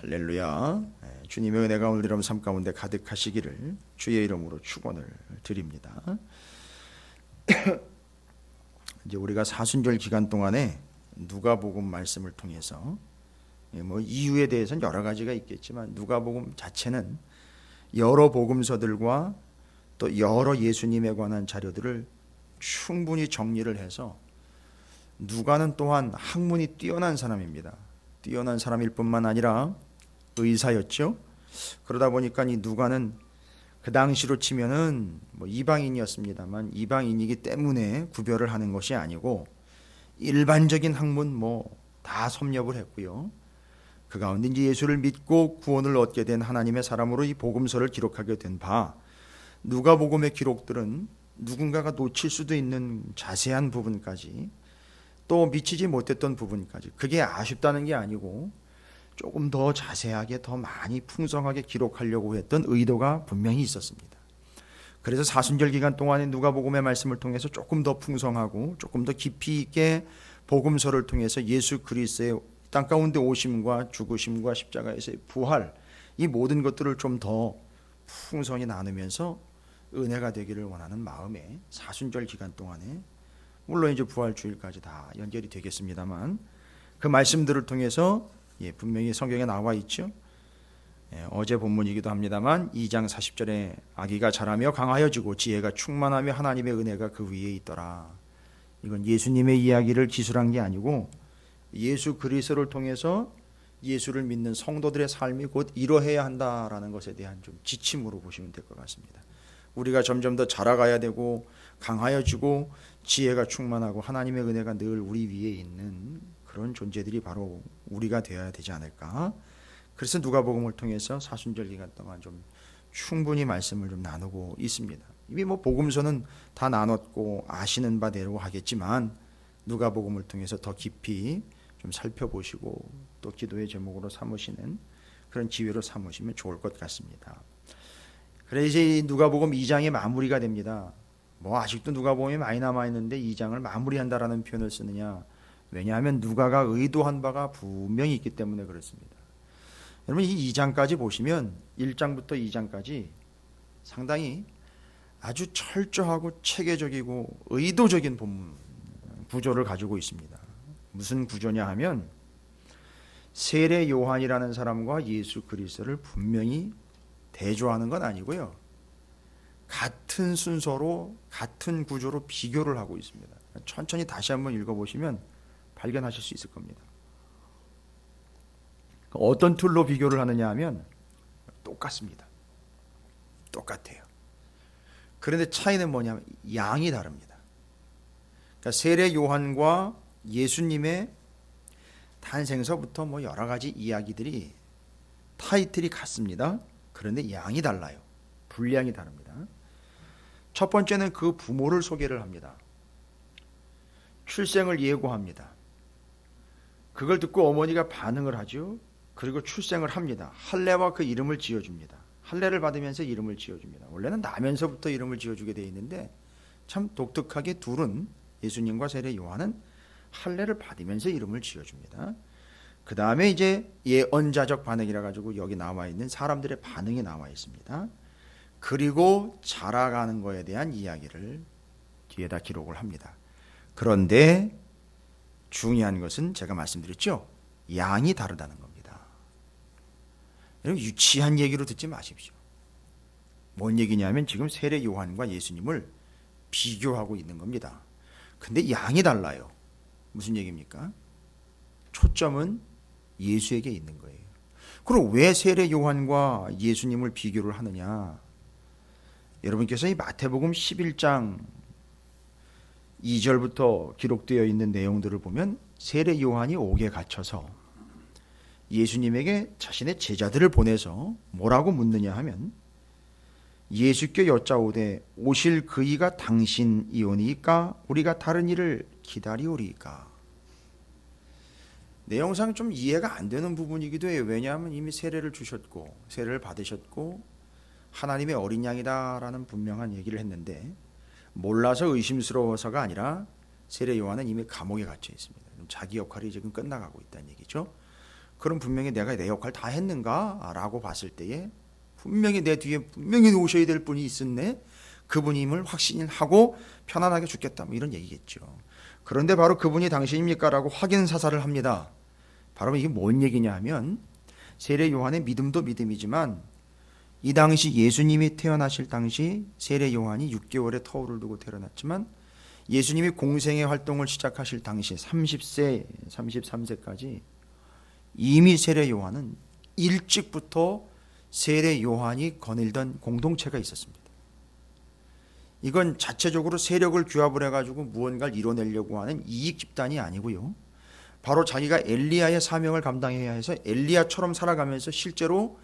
할렐루야. 주님의 은혜가 오늘 여러분 삶 가운데 가득하시기를 주의 이름으로 축원을 드립니다. 이제 우리가 사순절 기간 동안에 누가복음 말씀을 통해서 뭐 이유에 대해서는 여러 가지가 있겠지만 누가복음 자체는 여러 복음서들과 또 여러 예수님에 관한 자료들을 충분히 정리를 해서 누가는 또한 학문이 뛰어난 사람입니다. 뛰어난 사람일 뿐만 아니라 의사였죠. 그러다 보니까 이 누가는 그 당시로 치면은 뭐 이방인이었습니다만 이방인이기 때문에 구별을 하는 것이 아니고 일반적인 학문 뭐 다 섭렵을 했고요. 그 가운데 이제 예수를 믿고 구원을 얻게 된 하나님의 사람으로 이 복음서를 기록하게 된 바 누가복음의 기록들은 누군가가 놓칠 수도 있는 자세한 부분까지 또 미치지 못했던 부분까지 그게 아쉽다는 게 아니고 조금 더 자세하게 더 많이 풍성하게 기록하려고 했던 의도가 분명히 있었습니다. 그래서 사순절 기간 동안에 누가복음의 말씀을 통해서 조금 더 풍성하고 조금 더 깊이 있게 복음서를 통해서 예수 그리스도의 땅 가운데 오심과 죽으심과 십자가에서의 부활 이 모든 것들을 좀 더 풍성히 나누면서 은혜가 되기를 원하는 마음에 사순절 기간 동안에 물론 이제 부활주일까지 다 연결이 되겠습니다만 그 말씀들을 통해서 분명히 성경에 나와 있죠. 어제 본문이기도 합니다만 2장 40절에 아기가 자라며 강하여지고 지혜가 충만하며 하나님의 은혜가 그 위에 있더라. 이건 예수님의 이야기를 기술한 게 아니고 예수 그리스도를 통해서 예수를 믿는 성도들의 삶이 곧 이러해야 한다라는 것에 대한 좀 지침으로 보시면 될 것 같습니다. 우리가 점점 더 자라가야 되고 강하여지고 지혜가 충만하고 하나님의 은혜가 늘 우리 위에 있는 그런 존재들이 바로 우리가 되어야 되지 않을까. 그래서 누가복음을 통해서 사순절 기간 동안 좀 충분히 말씀을 좀 나누고 있습니다. 이미 뭐 복음서는 다 나눴고 아시는 바대로 하겠지만 누가복음을 통해서 더 깊이 좀 살펴보시고 또 기도의 제목으로 삼으시는 그런 기회로 삼으시면 좋을 것 같습니다. 그래서 이제 누가복음 2장이 마무리가 됩니다. 뭐 아직도 누가복음이 많이 남아있는데 2장을 마무리한다라는 표현을 쓰느냐. 왜냐하면 누가가 의도한 바가 분명히 있기 때문에 그렇습니다. 여러분 이 2장까지 보시면 1장부터 2장까지 상당히 아주 철저하고 체계적이고 의도적인 본문 구조를 가지고 있습니다. 무슨 구조냐 하면 세례 요한이라는 사람과 예수 그리스도를 분명히 대조하는 건 아니고요. 같은 순서로 같은 구조로 비교를 하고 있습니다. 천천히 다시 한번 읽어보시면 발견하실 수 있을 겁니다. 어떤 툴로 비교를 하느냐 하면 똑같습니다. 똑같아요. 그런데 차이는 뭐냐면 양이 다릅니다. 그러니까 세례 요한과 예수님의 탄생서부터 뭐 여러 가지 이야기들이 타이틀이 같습니다. 그런데 양이 달라요. 분량이 다릅니다. 첫 번째는 그 부모를 소개를 합니다. 출생을 예고합니다. 그걸 듣고 어머니가 반응을 하죠. 그리고 출생을 합니다. 할례와 그 이름을 지어줍니다. 할례를 받으면서 이름을 지어줍니다. 원래는 나면서부터 이름을 지어주게 되어 있는데 참 독특하게 둘은 예수님과 세례 요한은 할례를 받으면서 이름을 지어줍니다. 그 다음에 이제 예언자적 반응이라 가지고 여기 나와 있는 사람들의 반응이 나와 있습니다. 그리고 자라가는 거에 대한 이야기를 뒤에다 기록을 합니다. 그런데 중요한 것은 제가 말씀드렸죠. 양이 다르다는 겁니다. 여러분 유치한 얘기로 듣지 마십시오. 뭔 얘기냐면 지금 세례 요한과 예수님을 비교하고 있는 겁니다. 근데 양이 달라요. 무슨 얘기입니까? 초점은 예수에게 있는 거예요. 그럼 왜 세례 요한과 예수님을 비교를 하느냐? 여러분께서 이 마태복음 11장 2절부터 기록되어 있는 내용들을 보면 세례 요한이 옥에 갇혀서 예수님에게 자신의 제자들을 보내서 뭐라고 묻느냐 하면 예수께 여짜오되 오실 그이가 당신이오니까 우리가 다른 이를 기다리오리까. 내용상 좀 이해가 안 되는 부분이기도 해요. 왜냐하면 이미 세례를 주셨고 세례를 받으셨고 하나님의 어린 양이다라는 분명한 얘기를 했는데 몰라서 의심스러워서가 아니라 세례 요한은 이미 감옥에 갇혀 있습니다. 자기 역할이 지금 끝나가고 있다는 얘기죠. 그럼 분명히 내가 내 역할 다 했는가? 라고 봤을 때에 분명히 내 뒤에 분명히 오셔야 될 분이 있었네. 그분임을 확신하고 편안하게 죽겠다. 뭐 이런 얘기겠죠. 그런데 바로 그분이 당신입니까? 라고 확인 사살을 합니다. 바로 이게 뭔 얘기냐 하면 세례 요한의 믿음도 믿음이지만 이 당시 예수님이 태어나실 당시 세례 요한이 6개월의 터울을 두고 태어났지만 예수님이 공생의 활동을 시작하실 당시 30세, 33세까지 이미 세례 요한은 일찍부터 세례 요한이 거닐던 공동체가 있었습니다. 이건 자체적으로 세력을 규합을 해가지고 무언가를 이뤄내려고 하는 이익 집단이 아니고요. 바로 자기가 엘리야의 사명을 감당해야 해서 엘리야처럼 살아가면서 실제로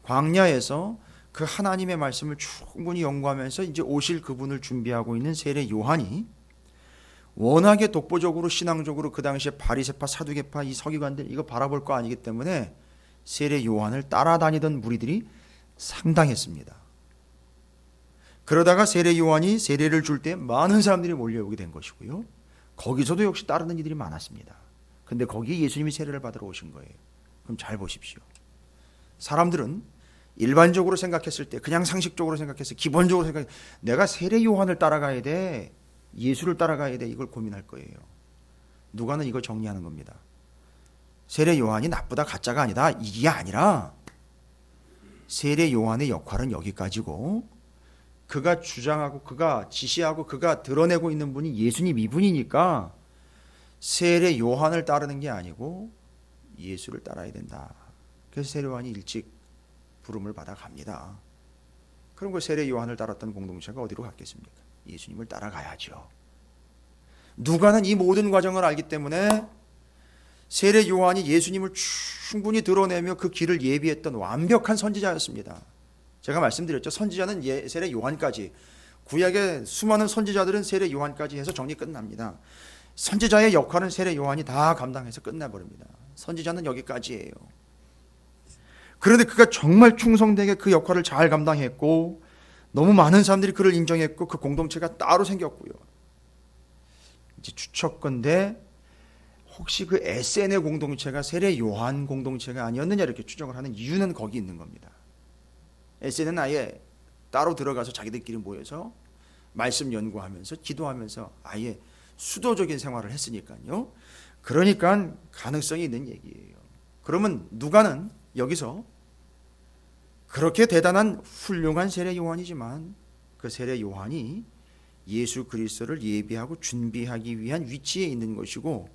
광야에서 그 하나님의 말씀을 충분히 연구하면서 이제 오실 그분을 준비하고 있는 세례 요한이 워낙에 독보적으로 신앙적으로 그 당시에 바리새파, 사두개파 이 서기관들 이거 바라볼 거 아니기 때문에 세례 요한을 따라다니던 무리들이 상당했습니다. 그러다가 세례 요한이 세례를 줄 때 많은 사람들이 몰려오게 된 것이고요. 거기서도 역시 따르는 이들이 많았습니다. 근데 거기에 예수님이 세례를 받으러 오신 거예요. 그럼 잘 보십시오. 사람들은 일반적으로 생각했을 때 그냥 상식적으로 생각해서 기본적으로 생각해 내가 세례 요한을 따라가야 돼. 예수를 따라가야 돼. 이걸 고민할 거예요. 누가는 이거 정리하는 겁니다. 세례 요한이 나쁘다 가짜가 아니다. 이게 아니라 세례 요한의 역할은 여기까지고 그가 주장하고 그가 지시하고 그가 드러내고 있는 분이 예수님 이분이니까 세례 요한을 따르는 게 아니고 예수를 따라야 된다. 그래서 세례 요한이 일찍 부름을 받아 갑니다. 그럼 그 세례 요한을 따랐던 공동체가 어디로 갔겠습니까? 예수님을 따라가야죠. 누가는 이 모든 과정을 알기 때문에 세례 요한이 예수님을 충분히 드러내며 그 길을 예비했던 완벽한 선지자였습니다. 제가 말씀드렸죠. 선지자는 세례 요한까지, 구약의 수많은 선지자들은 세례 요한까지 해서 정리 끝납니다. 선지자의 역할은 세례 요한이 다 감당해서 끝나버립니다. 선지자는 여기까지예요. 그런데 그가 정말 충성되게 그 역할을 잘 감당했고 너무 많은 사람들이 그를 인정했고 그 공동체가 따로 생겼고요. 이제 추측건데 혹시 그 SN의 공동체가 세례 요한 공동체가 아니었느냐 이렇게 추정을 하는 이유는 거기 있는 겁니다. SN은 아예 따로 들어가서 자기들끼리 모여서 말씀 연구하면서 기도하면서 아예 수도적인 생활을 했으니까요. 그러니까 가능성이 있는 얘기예요. 그러면 누가는 여기서 그렇게 대단한 훌륭한 세례 요한이지만 그 세례 요한이 예수 그리스도를 예비하고 준비하기 위한 위치에 있는 것이고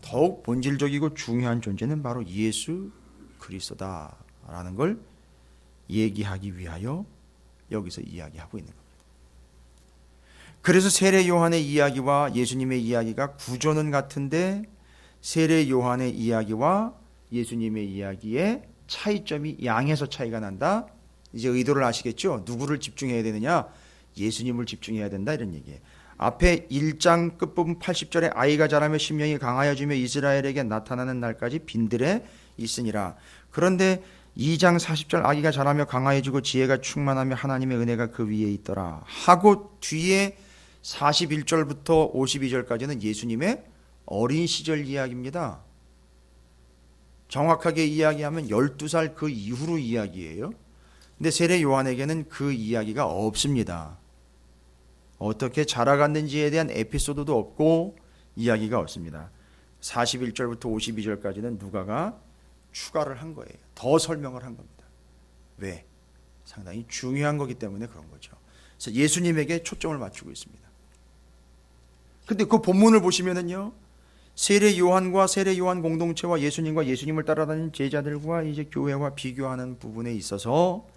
더욱 본질적이고 중요한 존재는 바로 예수 그리스도다라는 걸 얘기하기 위하여 여기서 이야기하고 있는 겁니다. 그래서 세례 요한의 이야기와 예수님의 이야기가 구조는 같은데 세례 요한의 이야기와 예수님의 이야기의 차이점이 양에서 차이가 난다. 이제 의도를 아시겠죠? 누구를 집중해야 되느냐? 예수님을 집중해야 된다 이런 얘기예요. 앞에 1장 끝부분 80절에 아이가 자라며 심령이 강하여지며 이스라엘에게 나타나는 날까지 빈들에 있으니라. 그런데 2장 40절 아기가 자라며 강하여지고 지혜가 충만하며 하나님의 은혜가 그 위에 있더라 하고 뒤에 41절부터 52절까지는 예수님의 어린 시절 이야기입니다. 정확하게 이야기하면 12살 그 이후로 이야기예요. 근데 세례 요한에게는 그 이야기가 없습니다. 어떻게 자라갔는지에 대한 에피소드도 없고 이야기가 없습니다. 41절부터 52절까지는 누가가 추가를 한 거예요. 더 설명을 한 겁니다. 왜? 상당히 중요한 거기 때문에 그런 거죠. 그래서 예수님에게 초점을 맞추고 있습니다. 근데 그 본문을 보시면은요. 세례 요한과 세례 요한 공동체와 예수님과 예수님을 따라다니는 제자들과 이제 교회와 비교하는 부분에 있어서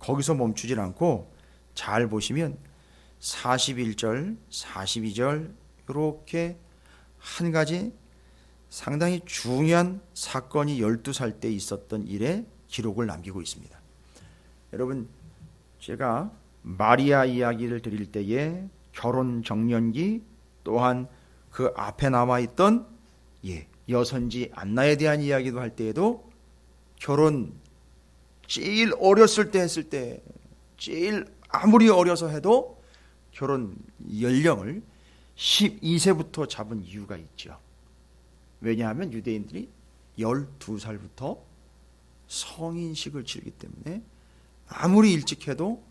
거기서 멈추질 않고 잘 보시면 41절, 42절 이렇게 한 가지 상당히 중요한 사건이 12살 때 있었던 일에 기록을 남기고 있습니다. 여러분 제가 마리아 이야기를 드릴 때에 결혼 정년기 또한 그 앞에 남아있던 여선지 안나에 대한 이야기도 할 때에도 결혼 제일 어렸을 때 했을 때 제일 아무리 어려서 해도 결혼 연령을 12세부터 잡은 이유가 있죠. 왜냐하면 유대인들이 12살부터 성인식을 치르기 때문에 아무리 일찍 해도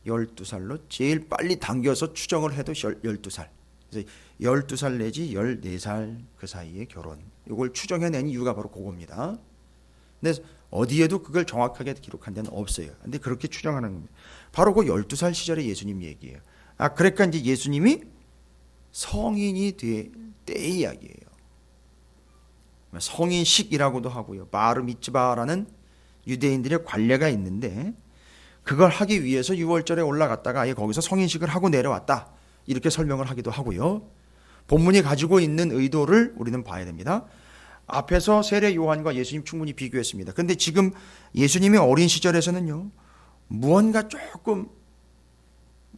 12살로 제일 빨리 당겨서 추정을 해도 12살. 그래서 12살 내지 14살 그 사이에 결혼. 이걸 추정해낸 이유가 바로 그겁니다. 근데 어디에도 그걸 정확하게 기록한 데는 없어요. 근데 그렇게 추정하는 겁니다. 바로 그 12살 시절의 예수님 얘기예요. 그러니까 이제 예수님이 성인이 될 때의 이야기예요. 성인식이라고도 하고요. 바르 미츠바라는 유대인들의 관례가 있는데 그걸 하기 위해서 6월절에 올라갔다가 아예 거기서 성인식을 하고 내려왔다. 이렇게 설명을 하기도 하고요. 본문이 가지고 있는 의도를 우리는 봐야 됩니다. 앞에서 세례 요한과 예수님 충분히 비교했습니다. 그런데 지금 예수님의 어린 시절에서는요. 무언가 조금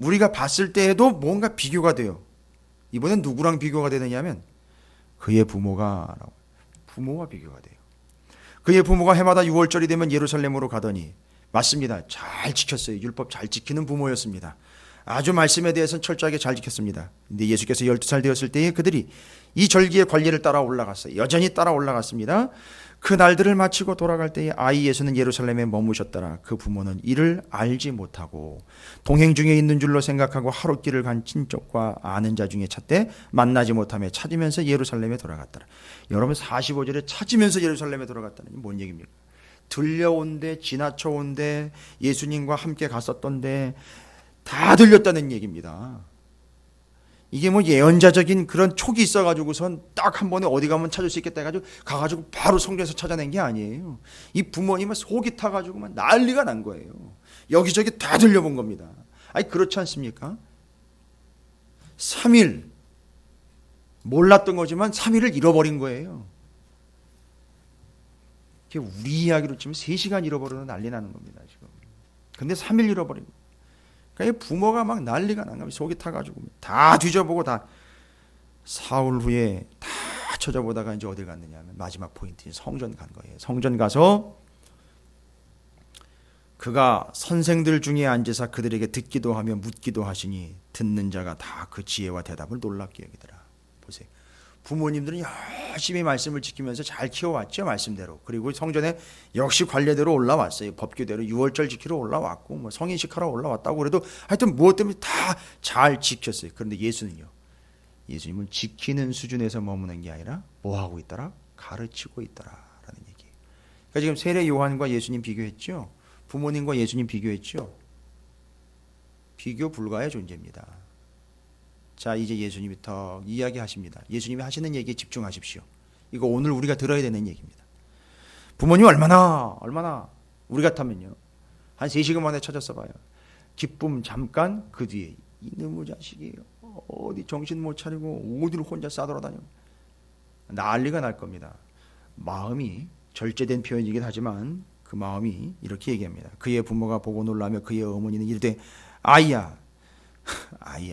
우리가 봤을 때에도 뭔가 비교가 돼요. 이번엔 누구랑 비교가 되느냐면 그의 부모가 비교가 돼요. 그의 부모가 해마다 6월절이 되면 예루살렘으로 가더니 맞습니다. 잘 지켰어요. 율법 잘 지키는 부모였습니다. 아주 말씀에 대해서는 철저하게 잘 지켰습니다. 근데 예수께서 12살 되었을 때에 그들이 이 절기의 관례를 따라 올라갔어요. 여전히 따라 올라갔습니다. 그 날들을 마치고 돌아갈 때에 아이 예수는 예루살렘에 머무셨더라. 그 부모는 이를 알지 못하고 동행 중에 있는 줄로 생각하고 하룻길을 간 친족과 아는 자 중에 찾되 만나지 못하며 찾으면서 예루살렘에 돌아갔더라. 여러분 45절에 찾으면서 예루살렘에 돌아갔다는 게 뭔 얘기입니까? 들려온데 지나쳐온데 예수님과 함께 갔었던데 다 들렸다는 얘기입니다. 이게 뭐 예언자적인 그런 촉이 있어가지고선 딱 한 번에 어디 가면 찾을 수 있겠다 해가지고 가가지고 바로 성경에서 찾아낸 게 아니에요. 이 부모님은 속이 타가지고만 난리가 난 거예요. 여기저기 다 들려본 겁니다. 아니 그렇지 않습니까? 3일 몰랐던 거지만 3일을 잃어버린 거예요. 우리 이야기로 치면 3시간 잃어버리는 난리 나는 겁니다. 지금. 근데 3일 잃어버린 거예요. 그러니까 부모가 막 난리가 난 겁니다. 속이 타가지고 다 뒤져보고 다 사흘 후에 다 찾아보다가 이제 어딜 갔느냐 하면 마지막 포인트 성전 간 거예요. 성전 가서 그가 선생들 중에 앉으사 그들에게 듣기도 하며 묻기도 하시니 듣는 자가 다 그 지혜와 대답을 놀랍게 여기더라. 보세요. 부모님들은 열심히 말씀을 지키면서 잘 키워왔죠. 말씀대로. 그리고 성전에 역시 관례대로 올라왔어요. 법규대로 6월절 지키러 올라왔고 뭐 성인식하러 올라왔다고 그래도 하여튼 무엇 때문에 다 잘 지켰어요. 그런데 예수는요. 예수님은 지키는 수준에서 머무는 게 아니라 뭐 하고 있더라? 가르치고 있더라라는 얘기예요. 그러니까 지금 세례 요한과 예수님 비교했죠. 부모님과 예수님 비교했죠. 비교 불가의 존재입니다. 자, 이제 예수님이 더 이야기하십니다. 예수님이 하시는 얘기에 집중하십시오. 이거 오늘 우리가 들어야 되는 얘기입니다. 부모님 얼마나 우리 같으면요. 한 3시간 만에 찾았어 봐요. 기쁨 잠깐 그 뒤에 이놈의 자식이 어디 정신 못 차리고 어디를 혼자 싸돌아다녀. 난리가 날 겁니다. 마음이 절제된 표현이긴 하지만 그 마음이 이렇게 얘기합니다. 그의 부모가 보고 놀라며 그의 어머니는 이르되 아이야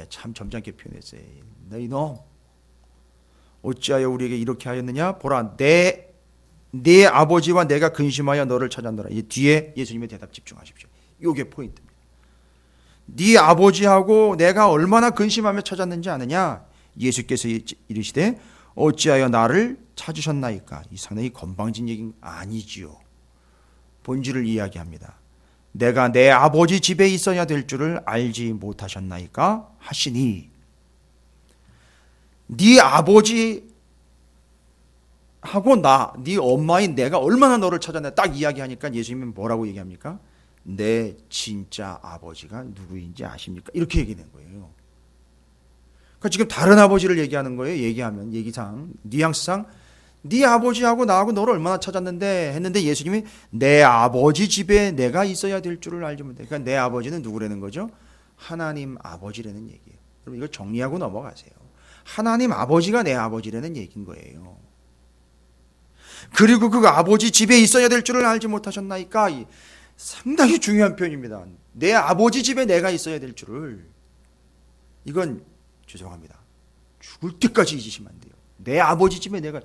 참 점잖게 표현했어요. 너희 놈 어찌하여 우리에게 이렇게 하였느냐? 보라 내 아버지와 내가 근심하여 너를 찾았노라. 이 뒤에 예수님의 대답 집중하십시오. 이게 포인트입니다. 네 아버지하고 내가 얼마나 근심하며 찾았는지 아느냐? 예수께서 이르시되 어찌하여 나를 찾으셨나이까? 이 상당히 건방진 얘기는 아니지요. 본질을 이야기합니다. 내가 내 아버지 집에 있어야 될 줄을 알지 못하셨나이까 하시니 네 아버지하고 네 엄마인 내가 얼마나 너를 찾았나 딱 이야기하니까 예수님은 뭐라고 얘기합니까? 내 진짜 아버지가 누구인지 아십니까? 이렇게 얘기하는 거예요. 그러니까 지금 다른 아버지를 얘기하는 거예요. 얘기상 뉘앙스상 네 아버지하고 나하고 너를 얼마나 찾았는데 했는데 예수님이 내 아버지 집에 내가 있어야 될 줄을 알지 못해. 그러니까 내 아버지는 누구라는 거죠? 하나님 아버지라는 얘기예요. 여러분 이거 정리하고 넘어가세요. 하나님 아버지가 내 아버지라는 얘기인 거예요. 그리고 그 아버지 집에 있어야 될 줄을 알지 못하셨나이까? 상당히 중요한 표현입니다. 내 아버지 집에 내가 있어야 될 줄을. 이건 죄송합니다. 죽을 때까지 잊으시면 안 돼요. 내 아버지 집에 내가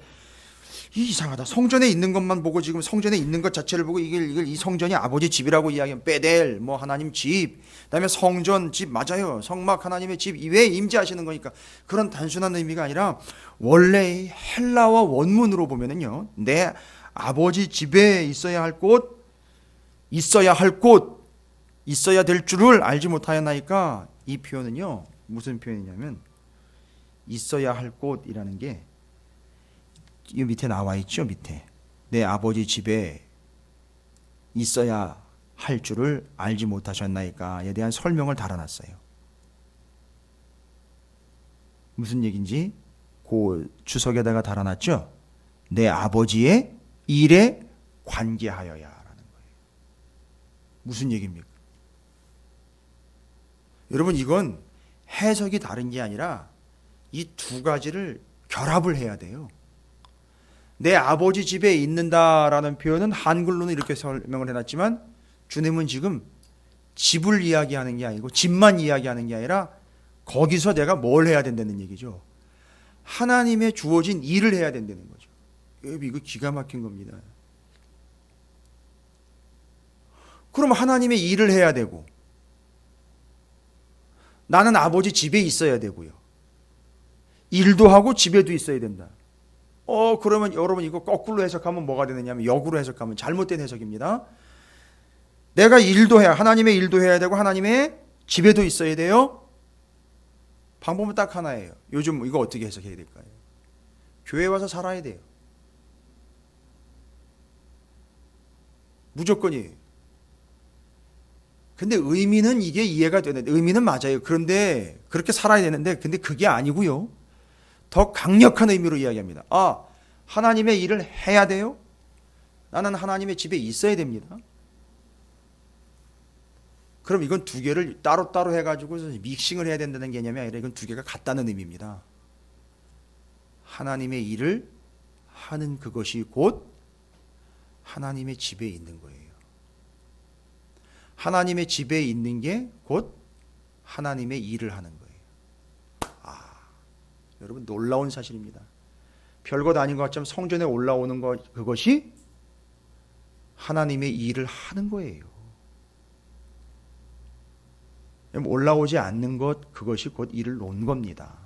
이상하다. 성전에 있는 것만 보고 지금 성전에 있는 것 자체를 보고 이 성전이 아버지 집이라고 이야기하면 베델 뭐 하나님 집, 그다음에 성전 집 맞아요. 성막 하나님의 집 이외에 임재하시는 거니까 그런 단순한 의미가 아니라 원래 헬라어 원문으로 보면은요. 내 아버지 집에 있어야 할 곳, 있어야 할 곳, 있어야 될 줄을 알지 못하였나이까. 이 표현은요, 무슨 표현이냐면 있어야 할 곳이라는 게 이 밑에 나와 있죠. 밑에 내 아버지 집에 있어야 할 줄을 알지 못하셨나이까에 대한 설명을 달아놨어요. 무슨 얘기인지 그 주석에다가 달아놨죠. 내 아버지의 일에 관계하여야 라는 거예요. 무슨 얘기입니까? 여러분, 이건 해석이 다른 게 아니라 이 두 가지를 결합을 해야 돼요. 내 아버지 집에 있는다라는 표현은 한글로는 이렇게 설명을 해놨지만 주님은 지금 집을 이야기하는 게 아니고 집만 이야기하는 게 아니라 거기서 내가 뭘 해야 된다는 얘기죠. 하나님의 주어진 일을 해야 된다는 거죠. 이거 기가 막힌 겁니다. 그럼 하나님의 일을 해야 되고 나는 아버지 집에 있어야 되고요. 일도 하고 집에도 있어야 된다. 그러면 여러분 이거 거꾸로 해석하면 뭐가 되느냐면 역으로 해석하면 잘못된 해석입니다. 내가 일도 해야, 하나님의 일도 해야 되고 하나님의 집에도 있어야 돼요. 방법은 딱 하나예요. 요즘 이거 어떻게 해석해야 될까요? 교회 와서 살아야 돼요. 무조건이에요. 근데 의미는 이게 이해가 되는데, 의미는 맞아요. 그런데 그렇게 살아야 되는데, 근데 그게 아니고요. 더 강력한 의미로 이야기합니다. 하나님의 일을 해야 돼요? 나는 하나님의 집에 있어야 됩니다. 그럼 이건 두 개를 따로따로 해가지고 믹싱을 해야 된다는 개념이 아니라 이건 두 개가 같다는 의미입니다. 하나님의 일을 하는 그것이 곧 하나님의 집에 있는 거예요. 하나님의 집에 있는 게 곧 하나님의 일을 하는 거예요. 여러분 놀라운 사실입니다. 별것 아닌 것 같지만 성전에 올라오는 것, 그것이 하나님의 일을 하는 거예요. 올라오지 않는 것, 그것이 곧 일을 놓은 겁니다.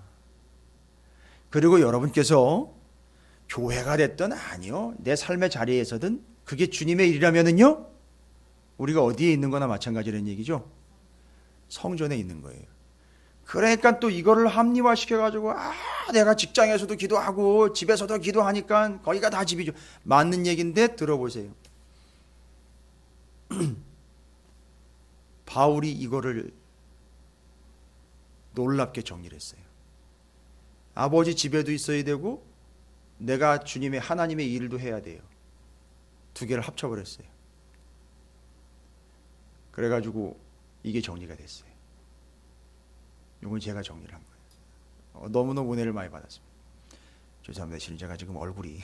그리고 여러분께서 교회가 됐든 아니요, 내 삶의 자리에서든 그게 주님의 일이라면은요, 우리가 어디에 있는 거나 마찬가지라는 얘기죠. 성전에 있는 거예요. 그러니까 또 이거를 합리화시켜가지고 내가 직장에서도 기도하고 집에서도 기도하니까 거기가 다 집이죠. 맞는 얘기인데 들어보세요. 바울이 이거를 놀랍게 정리를 했어요. 아버지 집에도 있어야 되고 내가 주님의 하나님의 일도 해야 돼요. 두 개를 합쳐버렸어요. 그래가지고 이게 정리가 됐어요. 이건 제가 정리를 한 거예요. 너무너무 은혜를 많이 받았습니다. 죄송합니다. 실은 제가 지금 얼굴이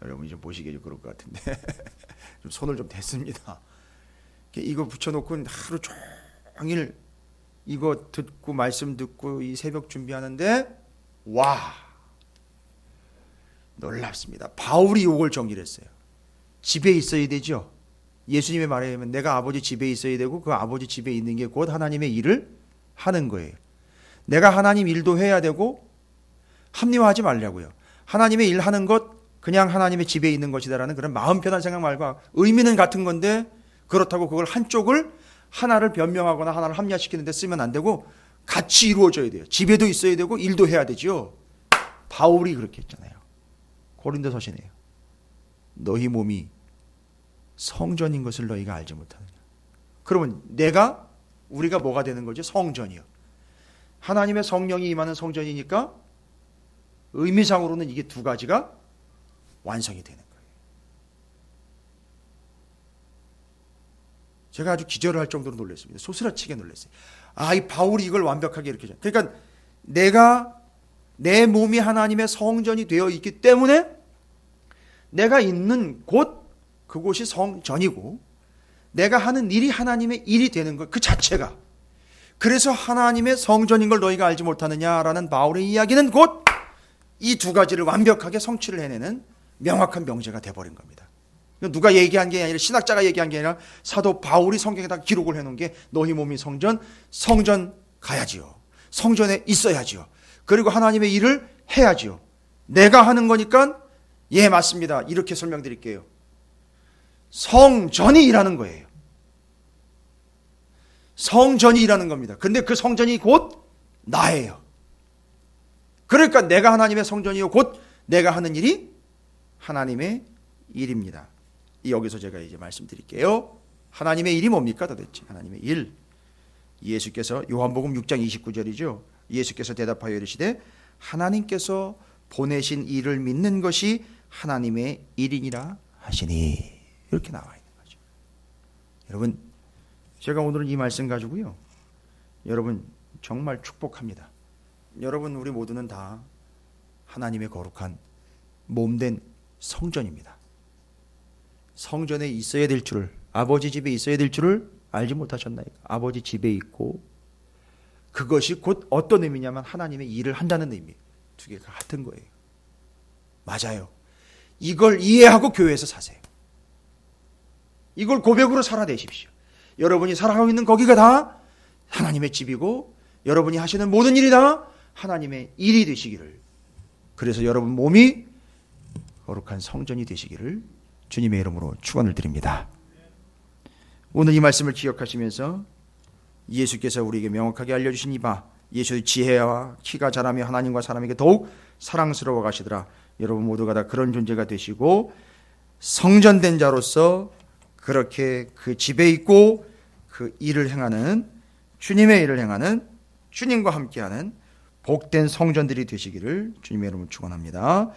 여러분이 좀 보시기에 좀 그럴 것 같은데 좀 손을 좀 댔습니다. 이거 붙여놓고 하루 종일 이거 듣고 말씀 듣고 이 새벽 준비하는데 와, 놀랍습니다. 바울이 이걸 정리를 했어요. 집에 있어야 되죠. 예수님의 말에 의하면 내가 아버지 집에 있어야 되고 그 아버지 집에 있는 게 곧 하나님의 일을 하는 거예요. 내가 하나님 일도 해야 되고 합리화하지 말라고요. 하나님의 일 하는 것 그냥 하나님의 집에 있는 것이다라는 그런 마음 편한 생각 말고 의미는 같은 건데 그렇다고 그걸 한쪽을 하나를 변명하거나 하나를 합리화시키는 데 쓰면 안 되고 같이 이루어져야 돼요. 집에도 있어야 되고 일도 해야 되죠. 바울이 그렇게 했잖아요. 고린도서시네요. 너희 몸이 성전인 것을 너희가 알지 못하느냐. 그러면 우리가 뭐가 되는 거죠? 성전이요. 하나님의 성령이 임하는 성전이니까 의미상으로는 이게 두 가지가 완성이 되는 거예요. 제가 아주 기절을 할 정도로 놀랐습니다. 소스라치게 놀랐어요. 이 바울이 이걸 완벽하게 이렇게. 그러니까 내 몸이 하나님의 성전이 되어 있기 때문에 내가 있는 곳, 그곳이 성전이고 내가 하는 일이 하나님의 일이 되는 것 그 자체가. 그래서 하나님의 성전인 걸 너희가 알지 못하느냐라는 바울의 이야기는 곧 이 두 가지를 완벽하게 성취를 해내는 명확한 명제가 돼버린 겁니다. 누가 얘기한 게 아니라 신학자가 얘기한 게 아니라 사도 바울이 성경에다 기록을 해놓은 게 너희 몸이 성전 가야지요. 성전에 있어야지요. 그리고 하나님의 일을 해야지요. 내가 하는 거니까 예, 맞습니다. 이렇게 설명드릴게요. 성전이 일하는 거예요. 성전이 일하는 겁니다. 근데 그 성전이 곧 나예요. 그러니까 내가 하나님의 성전이요 곧 내가 하는 일이 하나님의 일입니다. 여기서 제가 이제 말씀드릴게요. 하나님의 일이 뭡니까 도대체? 하나님의 일. 예수께서 요한복음 6장 29절이죠. 예수께서 대답하여 이르시되 하나님께서 보내신 이를 믿는 것이 하나님의 일이니라 하시니. 이렇게 나와 있는 거죠. 여러분, 제가 오늘은 이 말씀 가지고요, 여러분 정말 축복합니다. 여러분, 우리 모두는 다 하나님의 거룩한 몸된 성전입니다. 성전에 있어야 될 줄을, 아버지 집에 있어야 될 줄을 알지 못하셨나요? 아버지 집에 있고, 그것이 곧 어떤 의미냐면 하나님의 일을 한다는 의미. 두 개가 같은 거예요. 맞아요. 이걸 이해하고 교회에서 사세요. 이걸 고백으로 살아내십시오. 여러분이 살아가고 있는 거기가 다 하나님의 집이고, 여러분이 하시는 모든 일이 다 하나님의 일이 되시기를, 그래서 여러분 몸이 거룩한 성전이 되시기를 주님의 이름으로 축원을 드립니다. 오늘 이 말씀을 기억하시면서 예수께서 우리에게 명확하게 알려주신 이 바, 예수의 지혜와 키가 자라며 하나님과 사람에게 더욱 사랑스러워 가시더라. 여러분 모두가 다 그런 존재가 되시고 성전된 자로서 그렇게 그 집에 있고 그 일을 행하는, 주님의 일을 행하는, 주님과 함께하는 복된 성전들이 되시기를 주님의 이름으로 축원합니다.